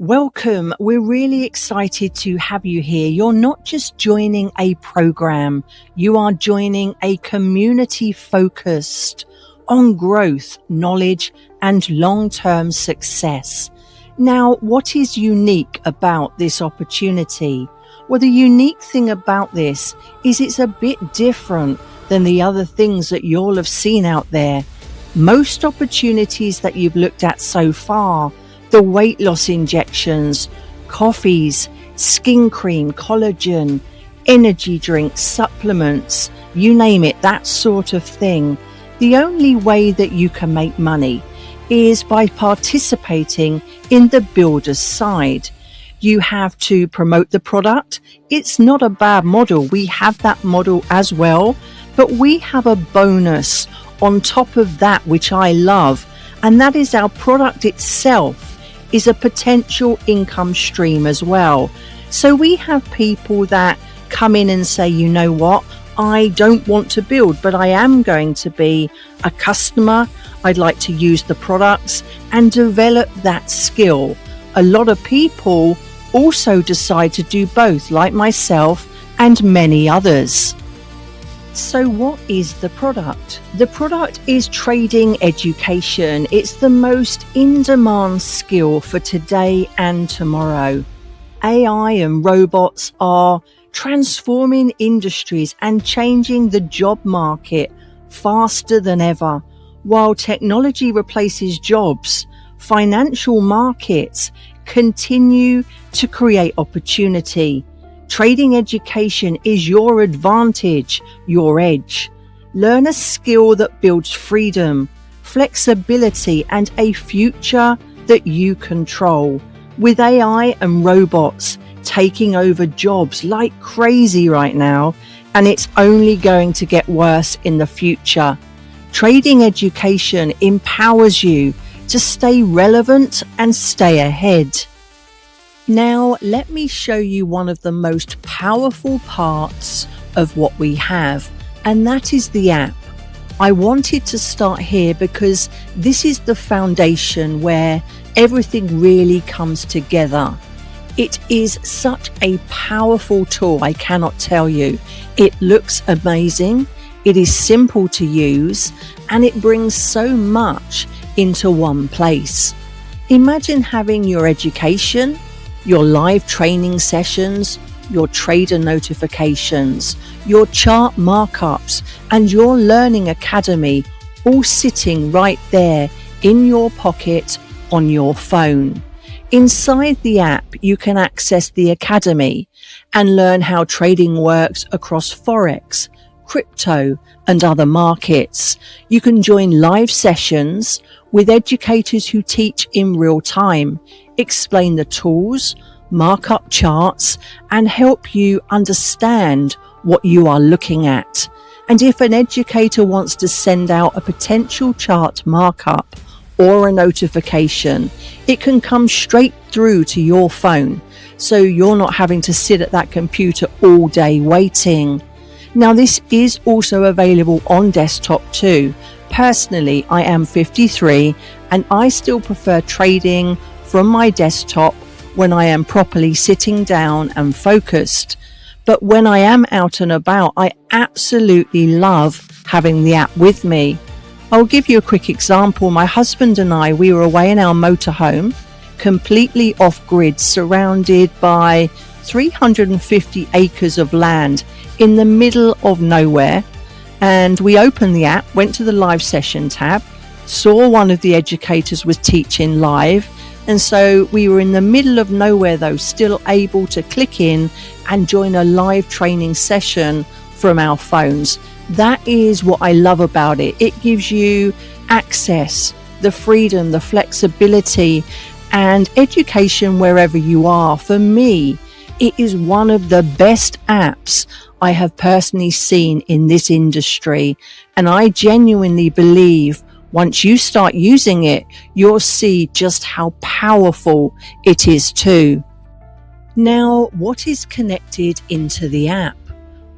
Welcome. We're really excited to have you here. You're not just joining a program, you are joining a community focused on growth, knowledge, and long-term success. Now, what is unique about this opportunity? Well, the unique thing about this is it's a bit different than the other things that you'll have seen out there. Most opportunities that you've looked at so far, the weight loss injections, coffees, skin cream, collagen, energy drinks, supplements, you name it, that sort of thing. The only way that you can make money is by participating in the builder's side. You have to promote the product. It's not a bad model. We have that model as well, but we have a bonus on top of that, which I love, and that is our product itself is a potential income stream as well. So we have people that come in and say, you know what, I don't want to build, but I am going to be a customer. I'd like to use the products and develop that skill. A lot of people also decide to do both, like myself and many others. So what is the product? The product is trading education. It's the most in-demand skill for today and tomorrow. AI and robots are transforming industries and changing the job market faster than ever. While technology replaces jobs, financial markets continue to create opportunity. Trading education is your advantage, your edge. Learn a skill that builds freedom, flexibility, and a future that you control. With AI and robots taking over jobs like crazy right now, and it's only going to get worse in the future. Trading education empowers you to stay relevant and stay ahead. Now, let me show you one of the most powerful parts of what we have, and that is the app. I wanted to start here because this is the foundation where everything really comes together. It is such a powerful tool, I cannot tell you. It looks amazing, it is simple to use, and it brings so much into one place. Imagine having your education, your live training sessions, your trader notifications, your chart markups, and your learning academy all sitting right there in your pocket on your phone. Inside the app, you can access the academy and learn how trading works across Forex, crypto, and other markets. You can join live sessions with educators who teach in real time, explain the tools, mark up charts, and help you understand what you are looking at. And if an educator wants to send out a potential chart markup or a notification, it can come straight through to your phone, so you're not having to sit at that computer all day waiting. Now, this is also available on desktop too. Personally, I am 53 and I still prefer trading from my desktop when I am properly sitting down and focused. But when I am out and about, I absolutely love having the app with me. I'll give you a quick example. My husband and I, we were away in our motorhome, completely off-grid, surrounded by 350 acres of land in the middle of nowhere. And we opened the app, went to the live session tab, saw one of the educators was teaching live. And so we were in the middle of nowhere, though, still able to click in and join a live training session from our phones. That is what I love about it. It gives you access, the freedom, the flexibility, and education wherever you are. For me, it is one of the best apps I have personally seen in this industry. And I genuinely believe once you start using it, you'll see just how powerful it is too. Now, what is connected into the app?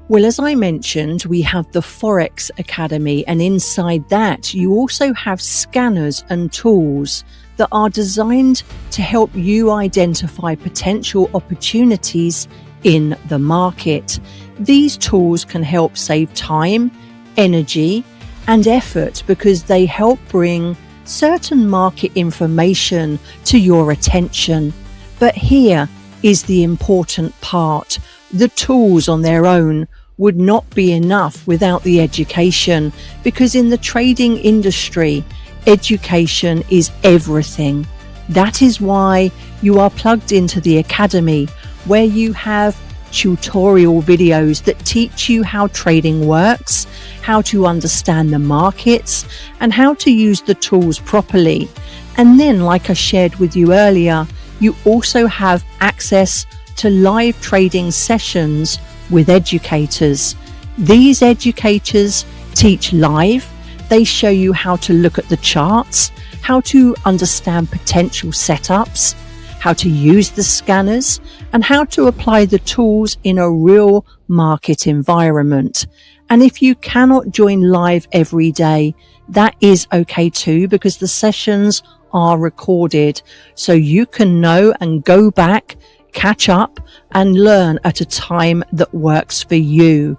Well, as I mentioned, we have the Forex Academy, and inside that, you also have scanners and tools that are designed to help you identify potential opportunities in the market. These tools can help save time, energy, and effort because they help bring certain market information to your attention. But here is the important part. The tools on their own would not be enough without the education, because in the trading industry, education is everything. That is why you are plugged into the Academy, where you have tutorial videos that teach you how trading works, how to understand the markets, and how to use the tools properly. And then, like I shared with you earlier, you also have access to live trading sessions with educators. These educators teach live. They show you how to look at the charts, how to understand potential setups, how to use the scanners, and how to apply the tools in a real market environment. And if you cannot join live every day, that is okay too, because the sessions are recorded, so you can know and go back, catch up, and learn at a time that works for you.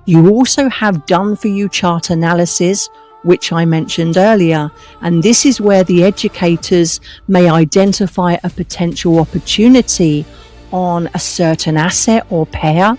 You also have done for you chart analysis, which I mentioned earlier, and this is where the educators may identify a potential opportunity on a certain asset or pair.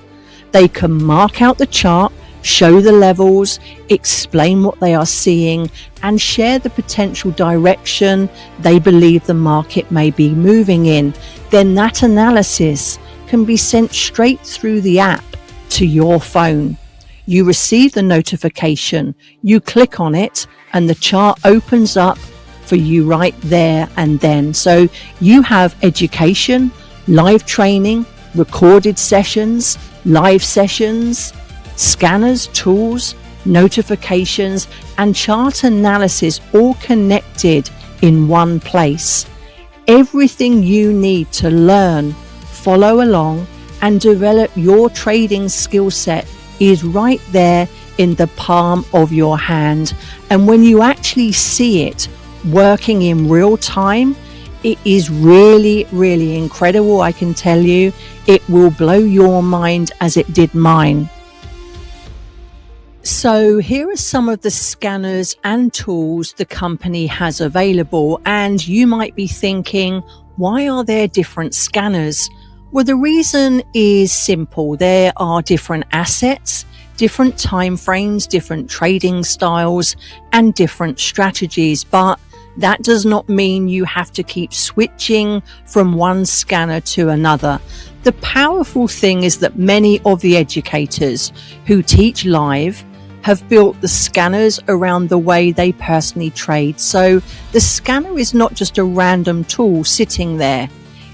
They can mark out the chart, show the levels, explain what they are seeing, and share the potential direction they believe the market may be moving in. Then that analysis can be sent straight through the app to your phone. You receive the notification, you click on it, and the chart opens up for you right there and then. So you have education, live training, recorded sessions, live sessions, scanners, tools, notifications, and chart analysis all connected in one place. Everything you need to learn, follow along, and develop your trading skill set is right there in the palm of your hand. And when you actually see it working in real time, it is really, really incredible. I can tell you, it will blow your mind as it did mine. So here are some of the scanners and tools the company has available, and you might be thinking, why are there different scanners? Well, the reason is simple. There are different assets, different time frames, different trading styles, and different strategies, but that does not mean you have to keep switching from one scanner to another. The powerful thing is that many of the educators who teach live have built the scanners around the way they personally trade. So the scanner is not just a random tool sitting there.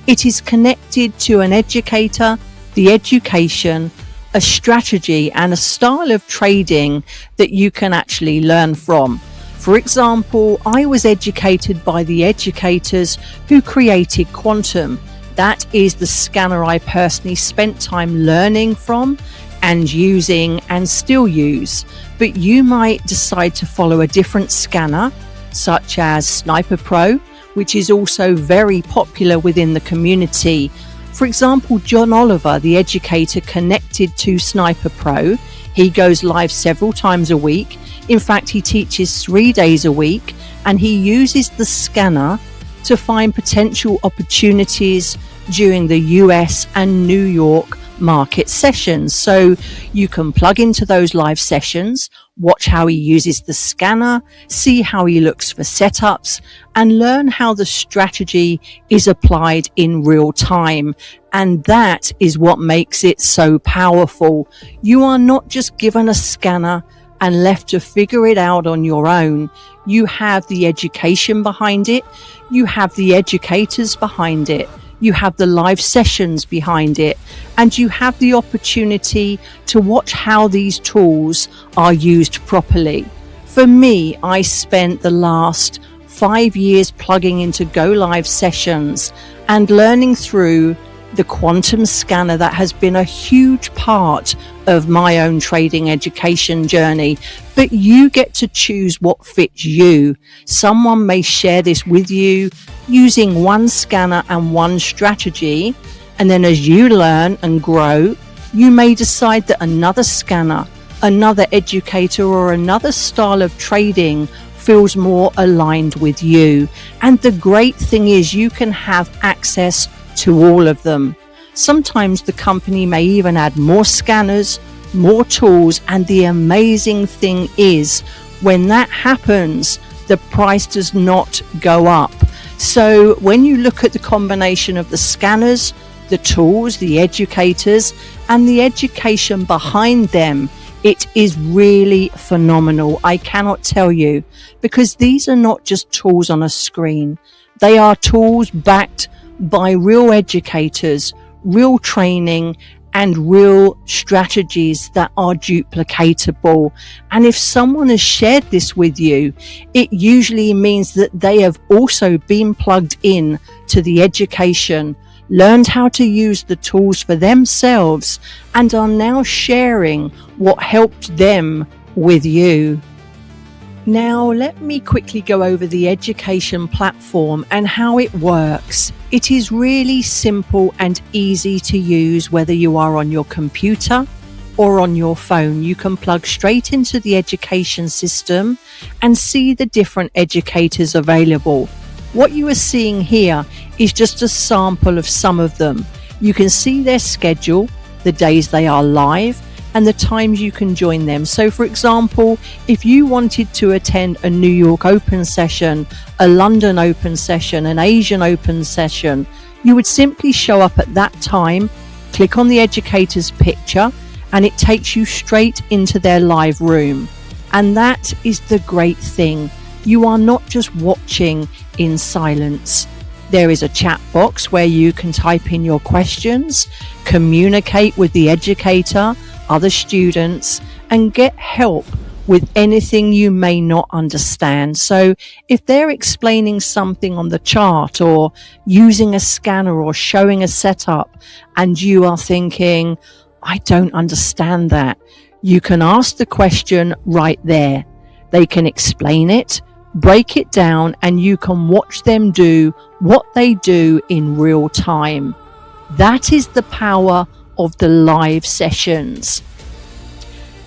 It is connected to an educator, the education, a strategy, and a style of trading that you can actually learn from. For example, I was educated by the educators who created Quantum. That is the scanner I personally spent time learning from and using and still use. But you might decide to follow a different scanner, such as Sniper Pro, which is also very popular within the community. For example, John Oliver, the educator connected to Sniper Pro, he goes live several times a week. In fact, he teaches 3 days a week, and he uses the scanner to find potential opportunities during the US and New York market sessions. So you can plug into those live sessions, watch how he uses the scanner, see how he looks for setups, and learn how the strategy is applied in real time. And that is what makes it so powerful. You are not just given a scanner and left to figure it out on your own. You have the education behind it. You have the educators behind it. You have the live sessions behind it, and you have the opportunity to watch how these tools are used properly. For me, I spent the last 5 years plugging into Go Live sessions and learning through the Quantum scanner. That has been a huge part of my own trading education journey, but you get to choose what fits you. Someone may share this with you using one scanner and one strategy, and then as you learn and grow, you may decide that another scanner, another educator, or another style of trading feels more aligned with you. And the great thing is you can have access to all of them. Sometimes the company may even add more scanners, more tools, and the amazing thing is when that happens, the price does not go up. So when you look at the combination of the scanners, the tools, the educators, and the education behind them, it is really phenomenal. I cannot tell you, because these are not just tools on a screen. They are tools backed by real educators, real training, and real strategies that are duplicatable. And if someone has shared this with you, it usually means that they have also been plugged in to the education, learned how to use the tools for themselves, and are now sharing what helped them with you. Now, let me quickly go over the education platform and how it works. It is really simple and easy to use, whether you are on your computer or on your phone. You can plug straight into the education system and see the different educators available. What you are seeing here is just a sample of some of them. You can see their schedule, the days they are live, and the times you can join them. So for example, if you wanted to attend a New York Open session, a London Open session, an Asian Open session, you would simply show up at that time, click on the educator's picture, and it takes you straight into their live room. And that is the great thing. You are not just watching in silence. There is a chat box where you can type in your questions, communicate with the educator, other students, and get help with anything you may not understand. So if they're explaining something on the chart or using a scanner or showing a setup and you are thinking, I don't understand that, you can ask the question right there. They can explain it, break it down, and you can watch them do what they do in real time. That is the power of the live sessions.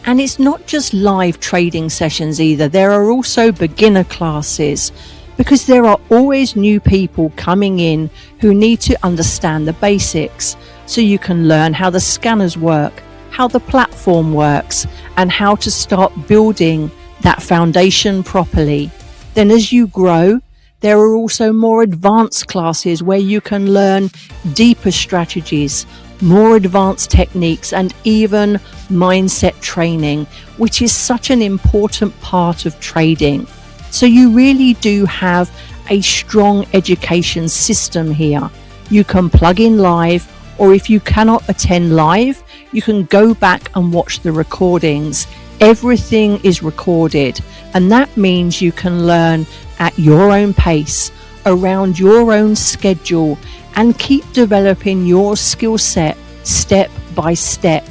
And it's not just live trading sessions either. There are also beginner classes, because there are always new people coming in who need to understand the basics. So you can learn how the scanners work, how the platform works, and how to start building that foundation properly. Then as you grow, there are also more advanced classes where you can learn deeper strategies, more advanced techniques, and even mindset training, which is such an important part of trading. So you really do have a strong education system here. You can plug in live, or if you cannot attend live, you can go back and watch the recordings. Everything is recorded, and that means you can learn at your own pace, around your own schedule, and keep developing your skill set step by step.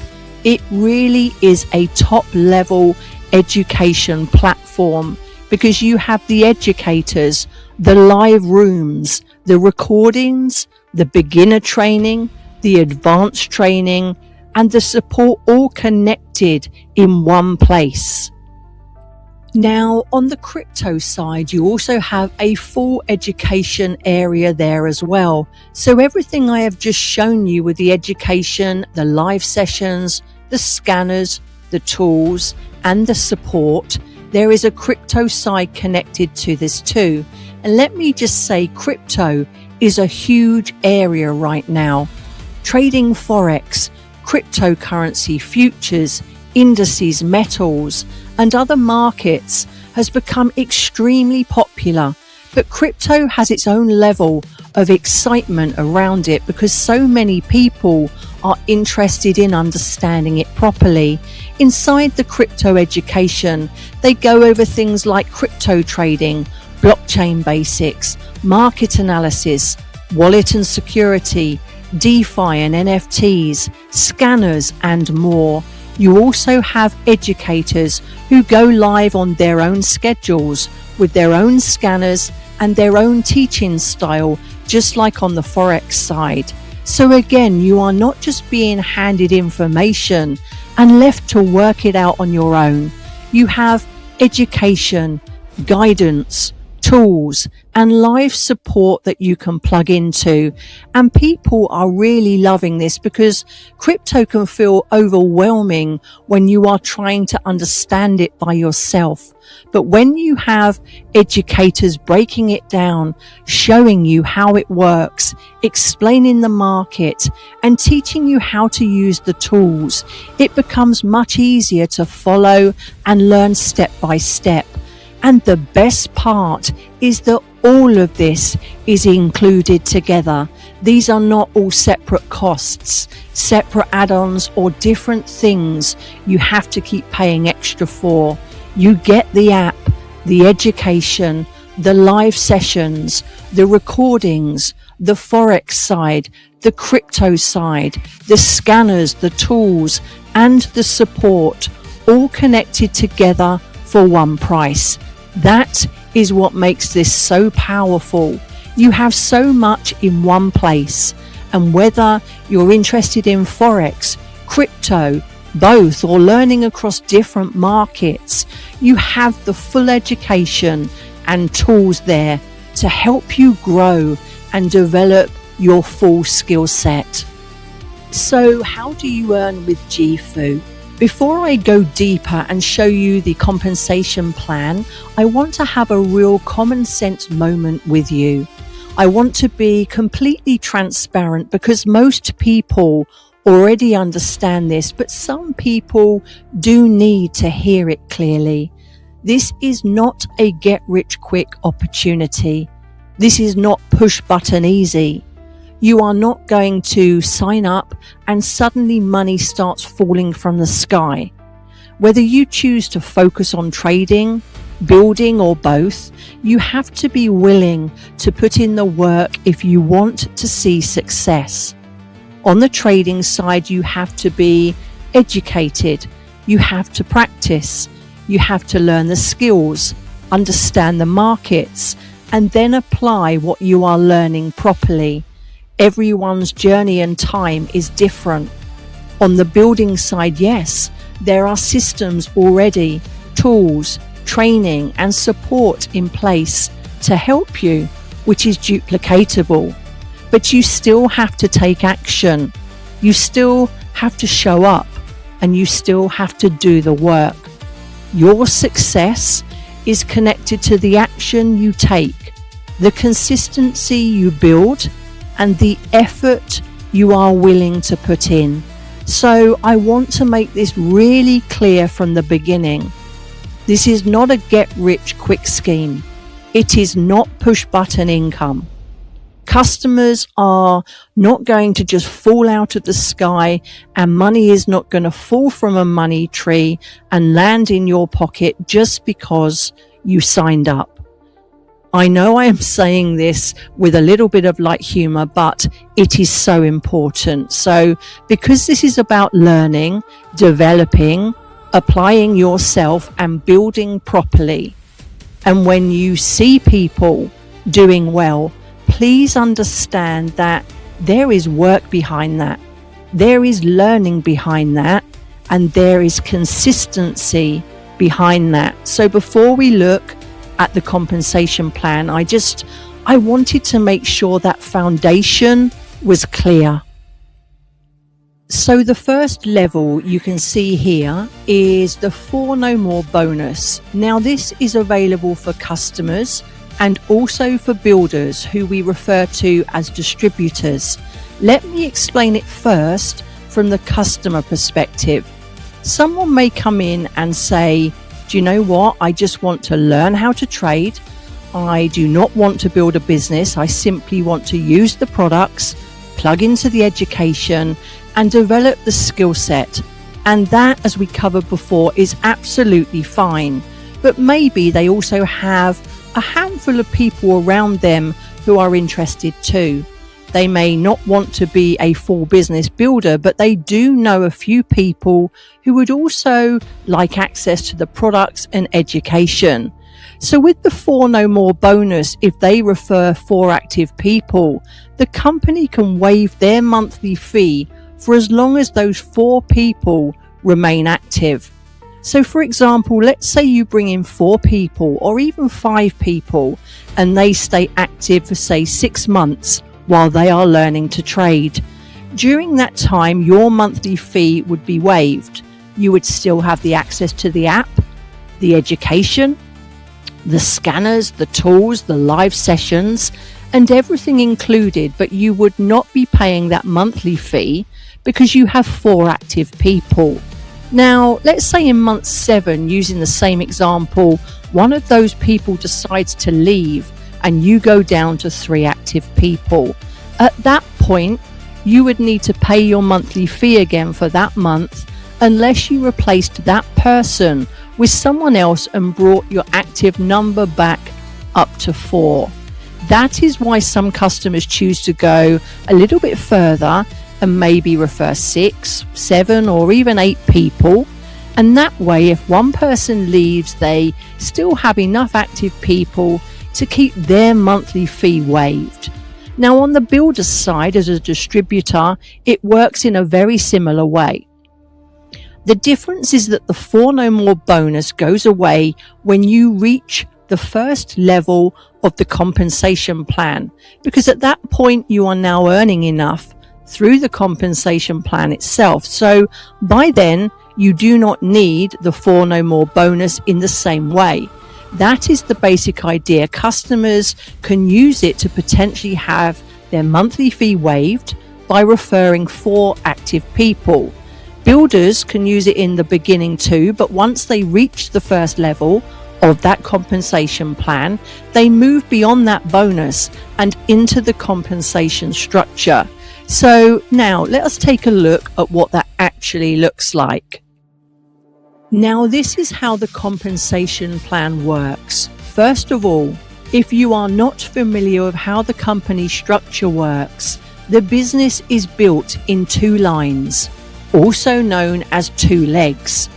It really is a top level education platform, because you have the educators, the live rooms, the recordings, the beginner training, the advanced training, and the support all connected in one place. Now, on the crypto side, you also have a full education area there as well. So everything I have just shown you with the education, the live sessions, the scanners, the tools, and the support, there is a crypto side connected to this too. And let me just say, crypto is a huge area right now. Trading Forex, cryptocurrency, futures, indices, metals, and other markets has become extremely popular, but crypto has its own level of excitement around it because so many people are interested in understanding it properly. Inside the crypto education, they go over things like crypto trading, blockchain basics, market analysis, wallet and security, DeFi and NFTs, scanners, and more. You also have educators who go live on their own schedules with their own scanners and their own teaching style, just like on the Forex side. So again, you are not just being handed information and left to work it out on your own. You have education, guidance, tools, and live support that you can plug into. And people are really loving this because crypto can feel overwhelming when you are trying to understand it by yourself. But when you have educators breaking it down, showing you how it works, explaining the market, and teaching you how to use the tools, it becomes much easier to follow and learn step by step. And the best part is that all of this is included together. These are not all separate costs, separate add-ons, or different things you have to keep paying extra for. You get the app, the education, the live sessions, the recordings, the Forex side, the crypto side, the scanners, the tools, and the support, all connected together for one price. That is what makes this so powerful. You have so much in one place. And whether you're interested in Forex, crypto, both, or learning across different markets, you have the full education and tools there to help you grow and develop your full skill set. So how do you earn with GFU? Before I go deeper and show you the compensation plan, I want to have a real common sense moment with you. I want to be completely transparent because most people already understand this, but some people do need to hear it clearly. This is not a get-rich-quick opportunity. This is not push-button easy. You are not going to sign up and suddenly money starts falling from the sky. Whether you choose to focus on trading, building, or both, you have to be willing to put in the work if you want to see success. On the trading side, you have to be educated, you have to practice, you have to learn the skills, understand the markets, and then apply what you are learning properly. Everyone's journey and time is different. On the building side, yes, there are systems already, tools, training, and support in place to help you, which is duplicatable. But you still have to take action. You still have to show up, and you still have to do the work. Your success is connected to the action you take, the consistency you build, and the effort you are willing to put in. So I want to make this really clear from the beginning. This is not a get-rich-quick scheme. It is not push-button income. Customers are not going to just fall out of the sky, and money is not going to fall from a money tree and land in your pocket just because you signed up. I know I am saying this with a little bit of light humor, but it is so important. So because this is about learning, developing, applying yourself, and building properly, and when you see people doing well, please understand that there is work behind that. There is learning behind that, and there is consistency behind that. So before we look at the compensation plan, I wanted to make sure that foundation was clear. So the first level you can see here is the 4 No More bonus. Now this is available for customers and also for builders who we refer to as distributors. Let me explain it first from the customer perspective. Someone may come in and say, do you know what? I just want to learn how to trade. I do not want to build a business. I simply want to use the products, plug into the education, and develop the skill set. And that, as we covered before, is absolutely fine. But maybe they also have a handful of people around them who are interested too. They may not want to be a full business builder, but they do know a few people who would also like access to the products and education. So with the 4 No More bonus, if they refer 4 active people, the company can waive their monthly fee for as long as those 4 people remain active. So for example, let's say you bring in 4 people or even 5 people and they stay active for say 6 months while they are learning to trade. During that time, your monthly fee would be waived. You would still have the access to the app, the education, the scanners, the tools, the live sessions, and everything included, but you would not be paying that monthly fee because you have 4 active people. Now, let's say in month 7, using the same example, one of those people decides to leave and you go down to 3 active people. At that point, you would need to pay your monthly fee again for that month unless you replaced that person with someone else and brought your active number back up to 4. That is why some customers choose to go a little bit further and maybe refer 6, 7 or even 8 people. And that way, if one person leaves, they still have enough active people to keep their monthly fee waived. Now on the builder side, as a distributor, it works in a very similar way. The difference is that the 4 No More bonus goes away when you reach the first level of the compensation plan, because at that point you are now earning enough through the compensation plan itself. So by then you do not need the 4 No More bonus in the same way. That is the basic idea. Customers can use it to potentially have their monthly fee waived by referring 4 active people. Builders can use it in the beginning too, but once they reach the first level of that compensation plan, they move beyond that bonus and into the compensation structure. So now let us take a look at what that actually looks like. Now this is how the compensation plan works. First of all, if you are not familiar with how the company structure works, the business is built in 2 lines, also known as 2 legs.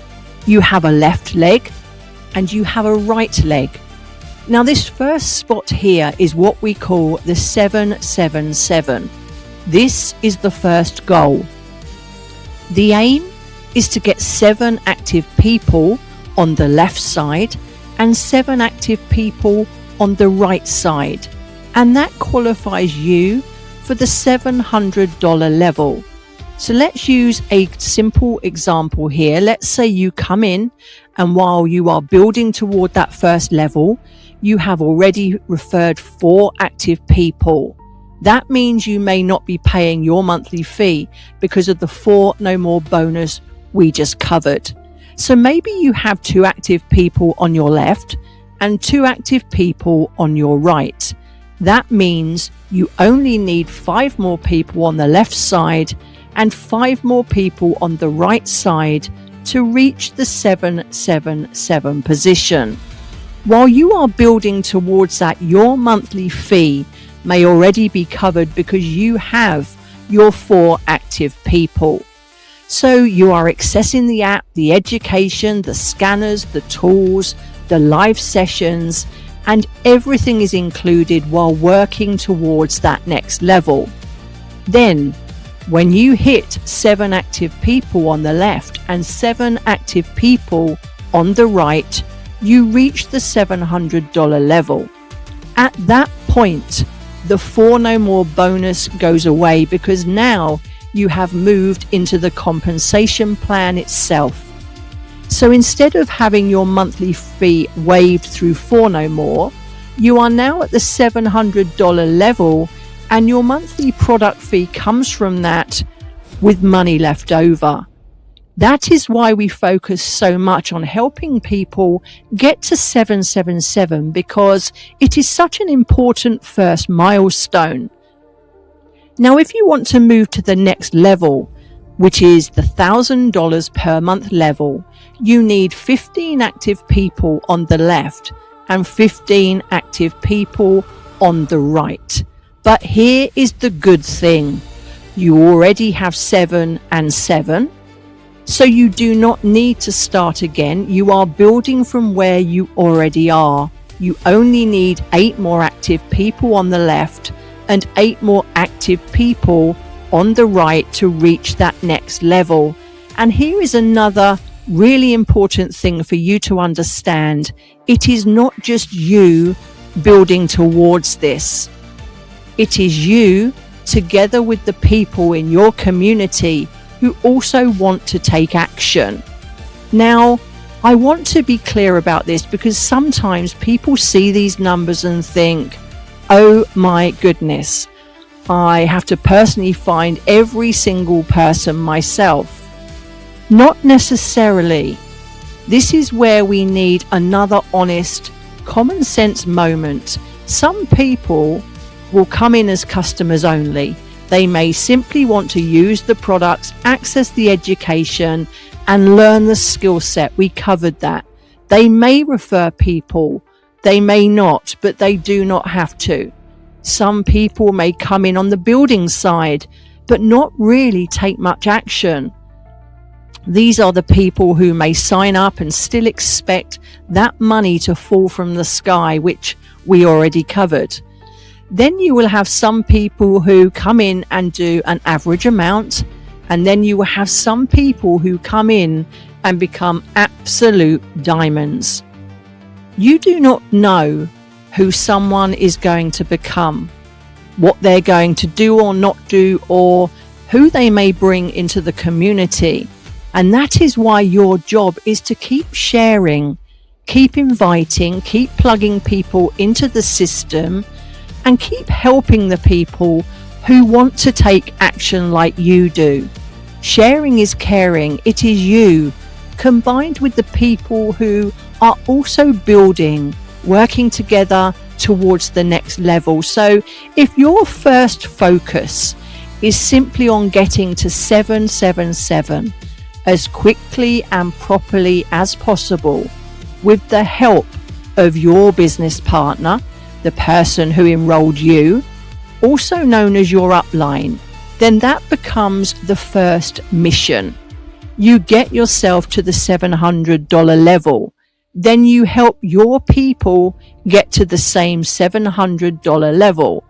You have a left leg and you have a right leg. Now this first spot here is what we call the 777. This is the first goal. The aim is to get 7 active people on the left side and 7 active people on the right side, and that qualifies you for the $700 level. So let's use a simple example here. Let's say you come in and while you are building toward that first level, you have already referred 4 active people. That means you may not be paying your monthly fee because of the 4 No More bonus we just covered. So maybe you have 2 active people on your left and 2 active people on your right. That means you only need 5 more people on the left side and 5 more people on the right side to reach the 777 position. While you are building towards that, your monthly fee may already be covered because you have your 4 active people. So you are accessing the app, the education, the scanners, the tools, the live sessions, and everything is included while working towards that next level. Then, when you hit 7 active people on the left and 7 active people on the right, you reach the $700 level. At that point, the 4 No More bonus goes away because now you have moved into the compensation plan itself. So instead of having your monthly fee waived through 4 No More, you are now at the $700 level and your monthly product fee comes from that with money left over. That is why we focus so much on helping people get to 777, because it is such an important first milestone. Now, if you want to move to the next level, which is the $1,000 per month level, you need 15 active people on the left and 15 active people on the right. But here is the good thing. You already have 7 and 7. So you do not need to start again. You are building from where you already are. You only need 8 more active people on the left and 8 more active people on the right to reach that next level. And here is another really important thing for you to understand. It is not just you building towards this. It is you together with the people in your community who also want to take action. Now, I want to be clear about this because sometimes people see these numbers and think, oh my goodness, I have to personally find every single person myself. Not necessarily. This is where we need another honest, common sense moment. Some people will come in as customers only. They may simply want to use the products, access the education, and learn the skill set. We covered that. They may refer people, they may not, but they do not have to. Some people may come in on the building side, but not really take much action. These are the people who may sign up and still expect that money to fall from the sky, which we already covered. Then you will have some people who come in and do an average amount, and then you will have some people who come in and become absolute diamonds. You do not know who someone is going to become, what they're going to do or not do, or who they may bring into the community. And that is why your job is to keep sharing, keep inviting, keep plugging people into the system, and keep helping the people who want to take action like you do. Sharing is caring. It is you, combined with the people who are also building, working together towards the next level. So if your first focus is simply on getting to 777 as quickly and properly as possible with the help of your business partner, the person who enrolled you, also known as your upline, then that becomes the first mission. You get yourself to the $700 level. Then you help your people get to the same $700 level.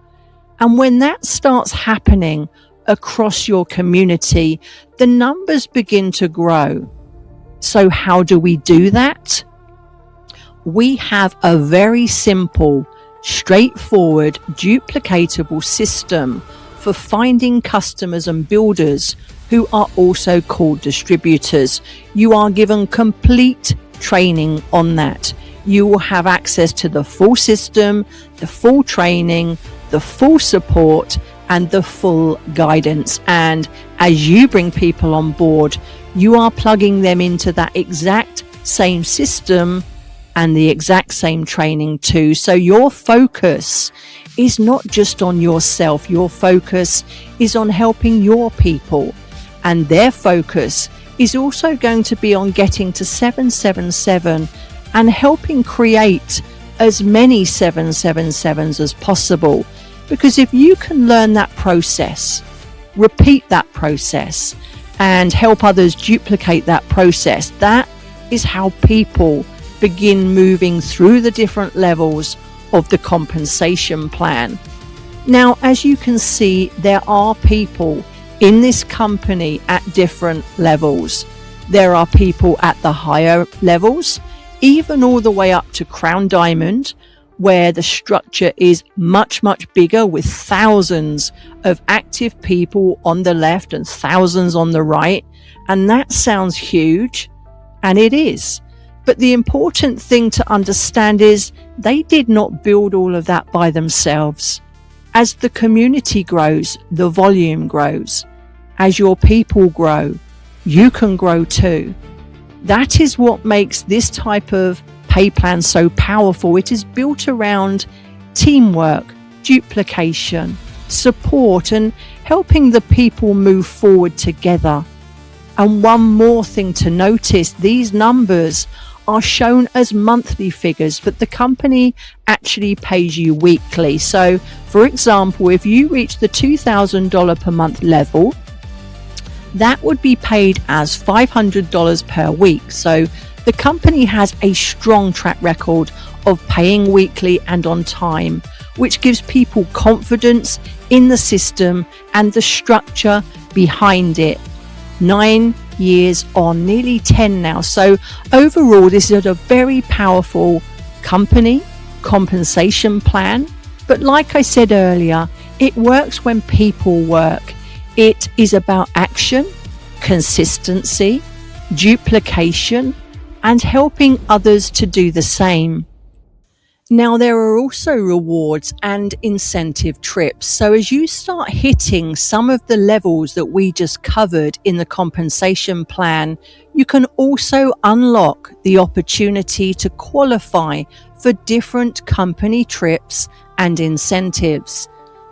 And when that starts happening across your community, the numbers begin to grow. So how do we do that? We have a very simple, straightforward, duplicatable system for finding customers and builders who are also called distributors. You are given complete training on that. You will have access to the full system, the full training, the full support, and the full guidance. And as you bring people on board, you are plugging them into that exact same system and the exact same training too. So your focus is not just on yourself. Your focus is on helping your people, and their focus is also going to be on getting to 777 and helping create as many 777s as possible. Because if you can learn that process, repeat that process, and help others duplicate that process, that is how people begin moving through the different levels of the compensation plan. Now, as you can see, there are people in this company at different levels. There are people at the higher levels, even all the way up to Crown Diamond, where the structure is much, much bigger with thousands of active people on the left and thousands on the right. And that sounds huge, and it is. But the important thing to understand is they did not build all of that by themselves. As the community grows, the volume grows. As your people grow, you can grow too. That is what makes this type of pay plan so powerful. It is built around teamwork, duplication, support, and helping the people move forward together. And one more thing to notice, these numbers are shown as monthly figures, but the company actually pays you weekly. So, for example, if you reach the $2,000 per month level, that would be paid as $500 per week. So the company has a strong track record of paying weekly and on time, which gives people confidence in the system and the structure behind it. 9 years on, nearly 10 now. So overall, this is a very powerful company compensation plan. But like I said earlier, it works when people work. It is about action, consistency, duplication, and helping others to do the same. Now, there are also rewards and incentive trips. So as you start hitting some of the levels that we just covered in the compensation plan, you can also unlock the opportunity to qualify for different company trips and incentives.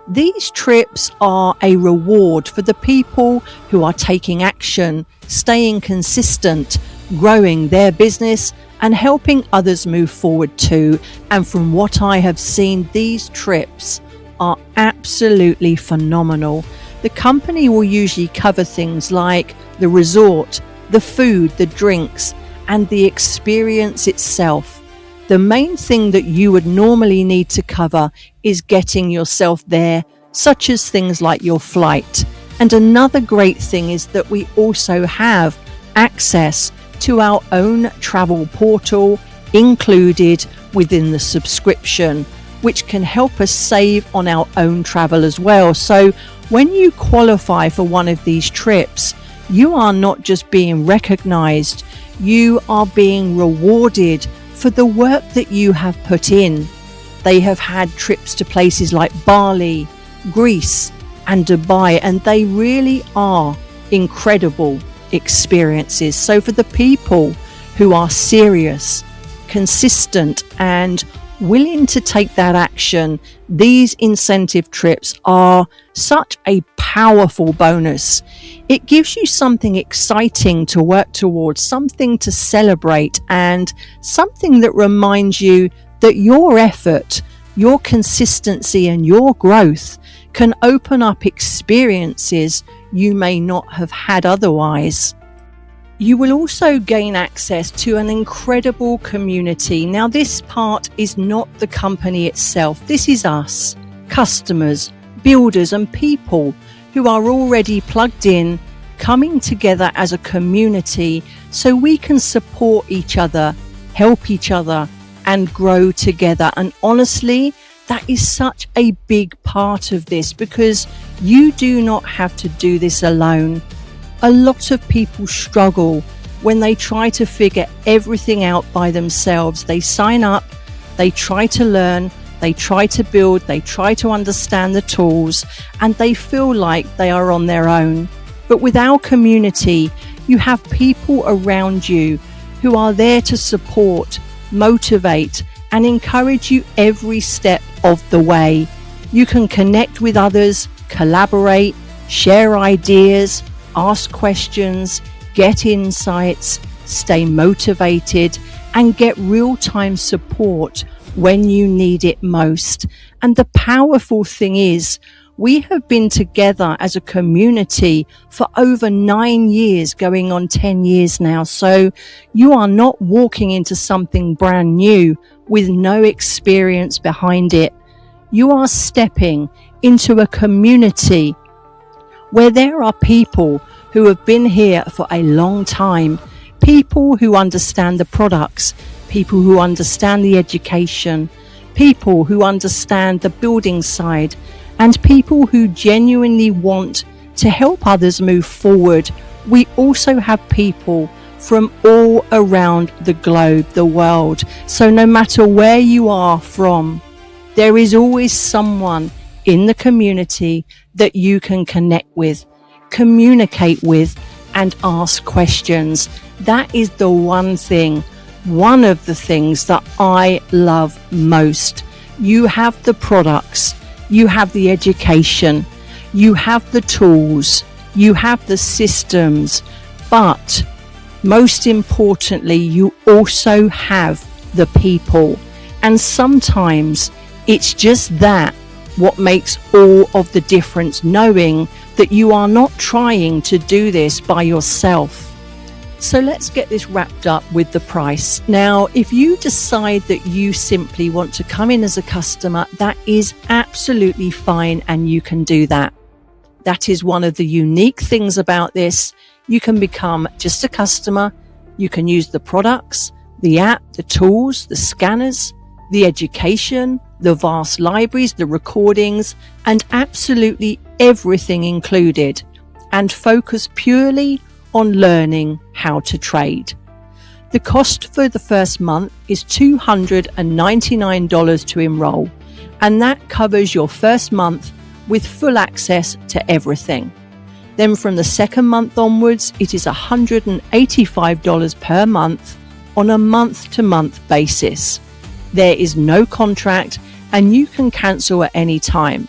These trips are a reward for the people who are taking action, staying consistent, growing their business, and helping others move forward too. And from what I have seen, these trips are absolutely phenomenal. The company will usually cover things like the resort, the food, the drinks, and the experience itself. The main thing that you would normally need to cover is getting yourself there, such as things like your flight. And another great thing is that we also have access to our own travel portal included within the subscription, which can help us save on our own travel as well. So when you qualify for one of these trips, you are not just being recognized, you are being rewarded for the work that you have put in. They have had trips to places like Bali, Greece, and Dubai, and they really are incredible experiences. So for the people who are serious, consistent, and willing to take that action, these incentive trips are such a powerful bonus. It gives you something exciting to work towards, something to celebrate, and something that reminds you that your effort, your consistency, and your growth can open up experiences you may not have had otherwise. You will also gain access to an incredible community. Now, this part is not the company itself. This is us, customers, builders, and people who are already plugged in, coming together as a community so we can support each other, help each other, and grow together. And honestly, that is such a big part of this, because you do not have to do this alone. A lot of people struggle when they try to figure everything out by themselves. They sign up, they try to learn, they try to build, they try to understand the tools, and they feel like they are on their own. But with our community, you have people around you who are there to support, motivate, and encourage you every step of the way. You can connect with others, collaborate, share ideas, ask questions, get insights, stay motivated, and get real-time support when you need it most. And the powerful thing is, we have been together as a community for over 9 years, going on 10 years now. So you are not walking into something brand new with no experience behind it. You are stepping into a community where there are people who have been here for a long time, people who understand the products, people who understand the education, people who understand the building side, and people who genuinely want to help others move forward. We also have people from all around the globe, the world. So no matter where you are from, there is always someone in the community that you can connect with, communicate with, and ask questions. That is the one of the things that I love most. You have the products, you have the education, you have the tools, you have the systems, but most importantly, you also have the people. And sometimes it's just that what makes all of the difference, knowing that you are not trying to do this by yourself. So let's get this wrapped up with the price. Now, if you decide that you simply want to come in as a customer, that is absolutely fine and you can do that. That is one of the unique things about this. You can become just a customer. You can use the products, the app, the tools, the scanners, the education, the vast libraries, the recordings, and absolutely everything included, and focus purely on learning how to trade. The cost for the first month is $299 to enroll, and that covers your first month with full access to everything. Then from the second month onwards, it is $185 per month on a month-to-month basis. There is no contract and you can cancel at any time.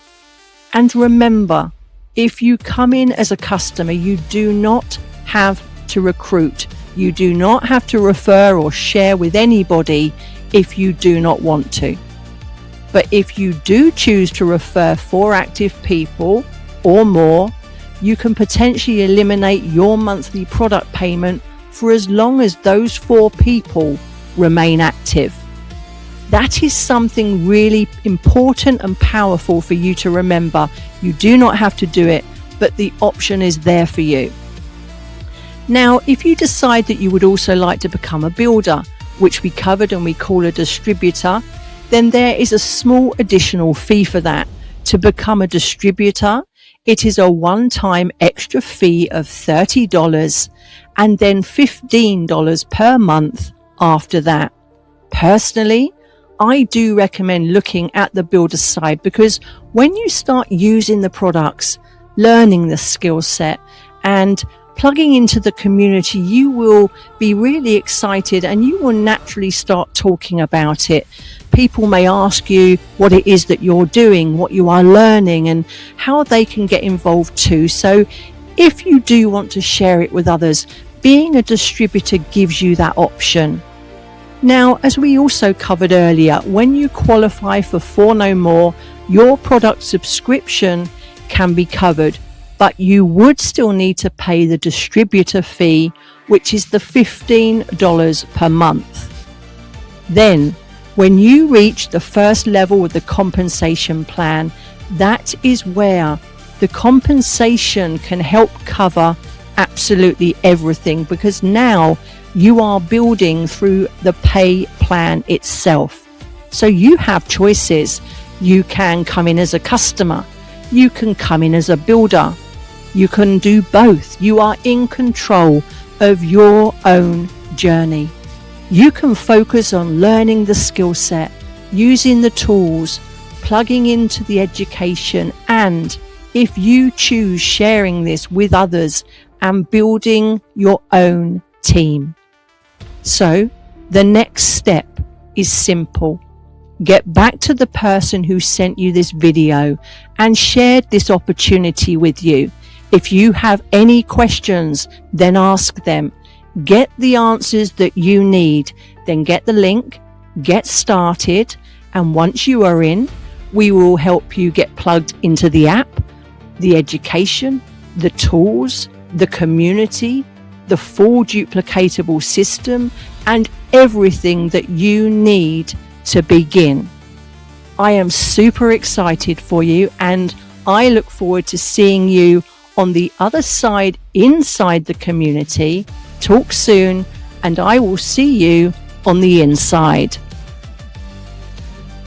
And remember, if you come in as a customer, you do not have to recruit. You do not have to refer or share with anybody if you do not want to. But if you do choose to refer 4 active people or more, you can potentially eliminate your monthly product payment for as long as those 4 people remain active. That is something really important and powerful for you to remember. You do not have to do it, but the option is there for you. Now, if you decide that you would also like to become a builder, which we covered and we call a distributor, then there is a small additional fee for that. To become a distributor, it is a one-time extra fee of $30 and then $15 per month after that. Personally, I do recommend looking at the builder side, because when you start using the products, learning the skill set and plugging into the community, you will be really excited and you will naturally start talking about it. People may ask you what it is that you're doing, what you are learning, and how they can get involved too. So if you do want to share it with others, being a distributor gives you that option. Now, as we also covered earlier, when you qualify for 4 No More, your product subscription can be covered, but you would still need to pay the distributor fee, which is the $15 per month. Then, when you reach the first level of the compensation plan, that is where the compensation can help cover absolutely everything, because now you are building through the pay plan itself. So you have choices. You can come in as a customer. You can come in as a builder. You can do both. You are in control of your own journey. You can focus on learning the skill set, using the tools, plugging into the education, and if you choose, sharing this with others and building your own team. So the next step is simple. Get back to the person who sent you this video and shared this opportunity with you. If you have any questions, then ask them. Get the answers that you need, then get the link, get started, and once you are in, we will help you get plugged into the app, the education, the tools, the community, the full duplicatable system, and everything that you need to begin. I am super excited for you, and I look forward to seeing you on the other side inside the community. Talk soon, and I will see you on the inside.